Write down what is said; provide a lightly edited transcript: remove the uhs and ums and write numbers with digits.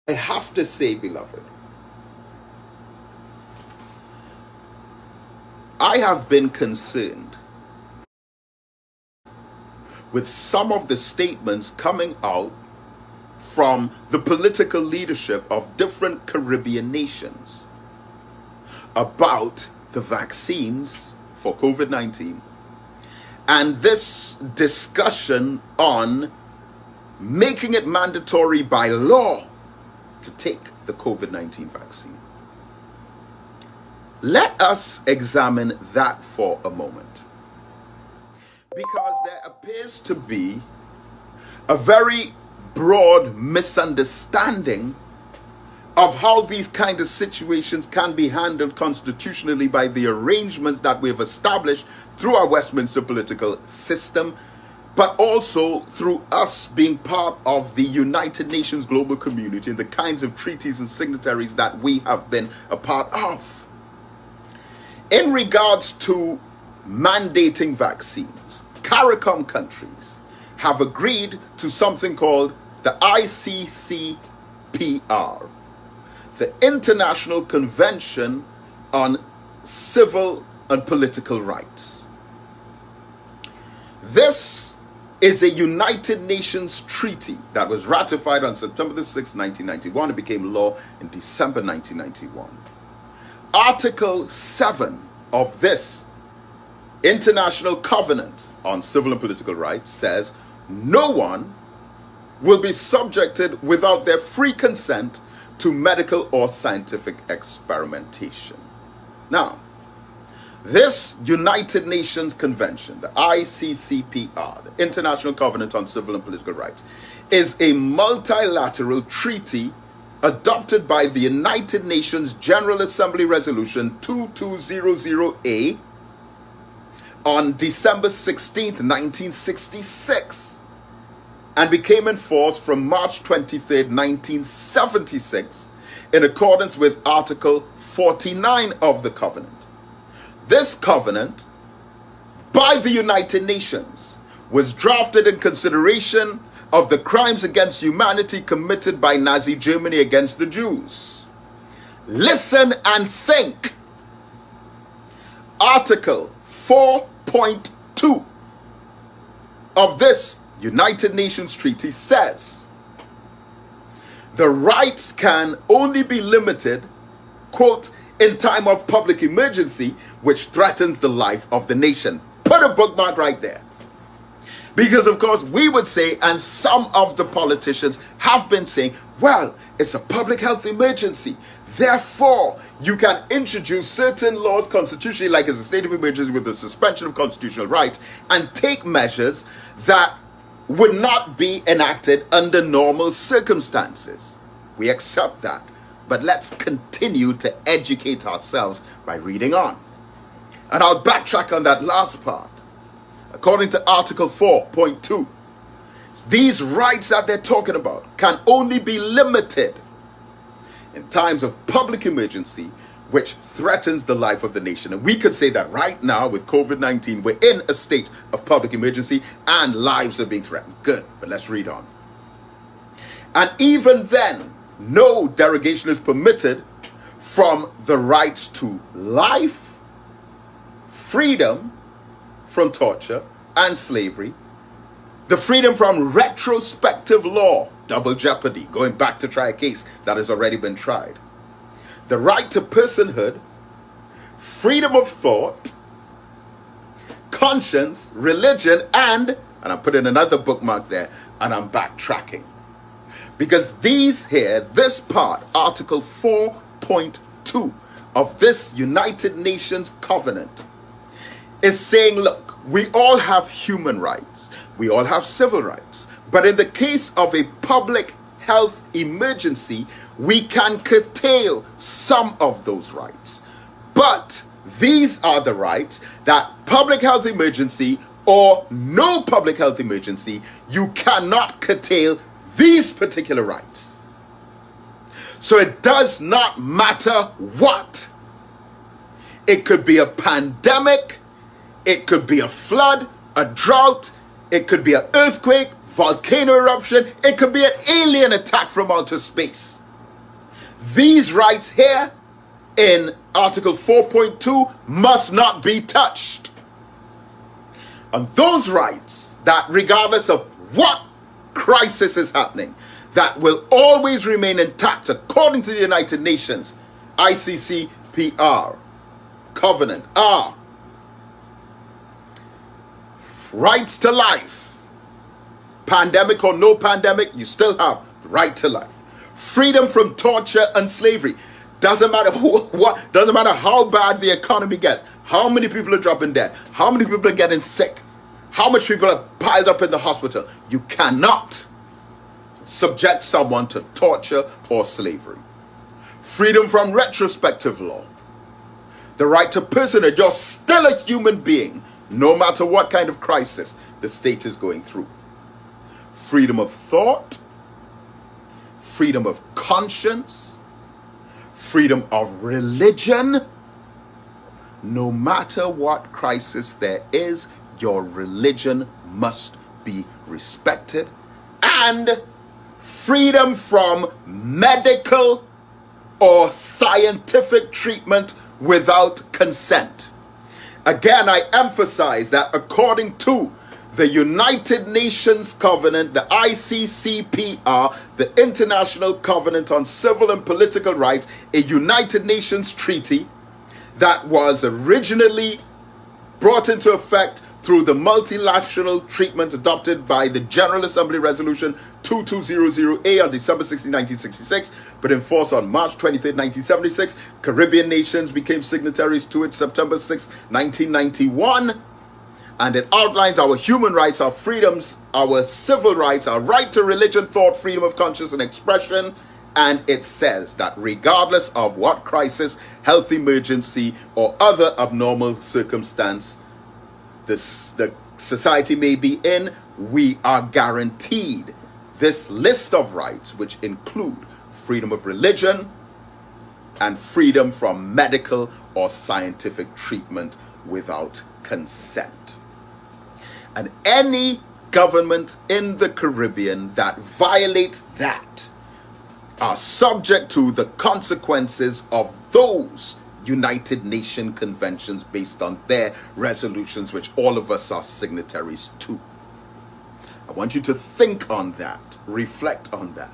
I have to say, beloved, I have been concerned with some of the statements coming out from the political leadership of different Caribbean nations about the vaccines for COVID-19 and this discussion on making it mandatory by law to take the COVID-19 vaccine. Let us examine that for a moment, because there appears to be a very broad misunderstanding of how these kind of situations can be handled constitutionally by the arrangements that we've established through our Westminster political system, but also through us being part of the United Nations global community and the kinds of treaties and signatories that we have been a part of. In regards to mandating vaccines, CARICOM countries have agreed to something called the ICCPR, the International Convention on Civil and Political Rights. This is a United Nations treaty that was ratified on September the 6th, 1991. It became law in December 1991. Article 7 of this International Covenant on Civil and Political Rights says no one will be subjected without their free consent to medical or scientific experimentation. Now, this United Nations Convention, the ICCPR, the International Covenant on Civil and Political Rights, is a multilateral treaty adopted by the United Nations General Assembly Resolution 2200A on December 16th, 1966, and became in force from March 23rd, 1976, in accordance with Article 49 of the Covenant. This covenant, by the United Nations, was drafted in consideration of the crimes against humanity committed by Nazi Germany against the Jews. Listen and think. Article 4.2 of this United Nations treaty says the rights can only be limited, quote, in time of public emergency which threatens the life of the nation. Put a bookmark right there. Because of course we would say, and some of the politicians have been saying, well, it's a public health emergency. Therefore, you can introduce certain laws constitutionally, like as a state of emergency with the suspension of constitutional rights, and take measures that would not be enacted under normal circumstances. We accept that. But let's continue to educate ourselves by reading on. And I'll backtrack on that last part. According to Article 4.2, these rights that they're talking about can only be limited in times of public emergency which threatens the life of the nation. And we could say that right now with COVID-19, we're in a state of public emergency and lives are being threatened. Good, but let's read on. And even then, no derogation is permitted from the rights to life, freedom from torture and slavery, the freedom from retrospective law, double jeopardy, going back to try a case that has already been tried, the right to personhood, freedom of thought, conscience, religion, and I'm putting another bookmark there, and I'm backtracking. Because these here, this part, Article 4.2 of this United Nations Covenant, is saying, look, we all have human rights, we all have civil rights, but in the case of a public health emergency, we can curtail some of those rights. But these are the rights that public health emergency or no public health emergency, you cannot curtail these particular rights. So it does not matter what. It could be a pandemic, it could be a flood, a drought, it could be an earthquake, volcano eruption, it could be an alien attack from outer space. These rights here in Article 4.2 must not be touched. And those rights that, regardless of what crisis is happening, that will always remain intact according to the United Nations ICCPR covenant are rights to life. Pandemic or no pandemic, you still have the right to life. Freedom from torture and slavery. Doesn't matter what, doesn't matter how bad the economy gets, how many people are dropping dead, how many people are getting sick, how much people are piled up in the hospital. You cannot subject someone to torture or slavery. Freedom from retrospective law. The right to personhood. You're still a human being, no matter what kind of crisis the state is going through. Freedom of thought. Freedom of conscience. Freedom of religion. No matter what crisis there is, your religion must be respected. And freedom from medical or scientific treatment without consent. Again, I emphasize that according to the United Nations Covenant, the ICCPR, the International Covenant on Civil and Political Rights, a United Nations treaty that was originally brought into effect through the multilateral treatment adopted by the General Assembly Resolution 2200A on December 16, 1966, but in force on March 23, 1976. Caribbean nations became signatories to it September 6, 1991. And it outlines our human rights, our freedoms, our civil rights, our right to religion, thought, freedom of conscience and expression. And it says that regardless of what crisis, health emergency, or other abnormal circumstance the society may be in, we are guaranteed this list of rights, which include freedom of religion and freedom from medical or scientific treatment without consent. And any government in the Caribbean that violates that are subject to the consequences of those United Nations conventions based on their resolutions, which all of us are signatories to. I want you to think on that, reflect on that.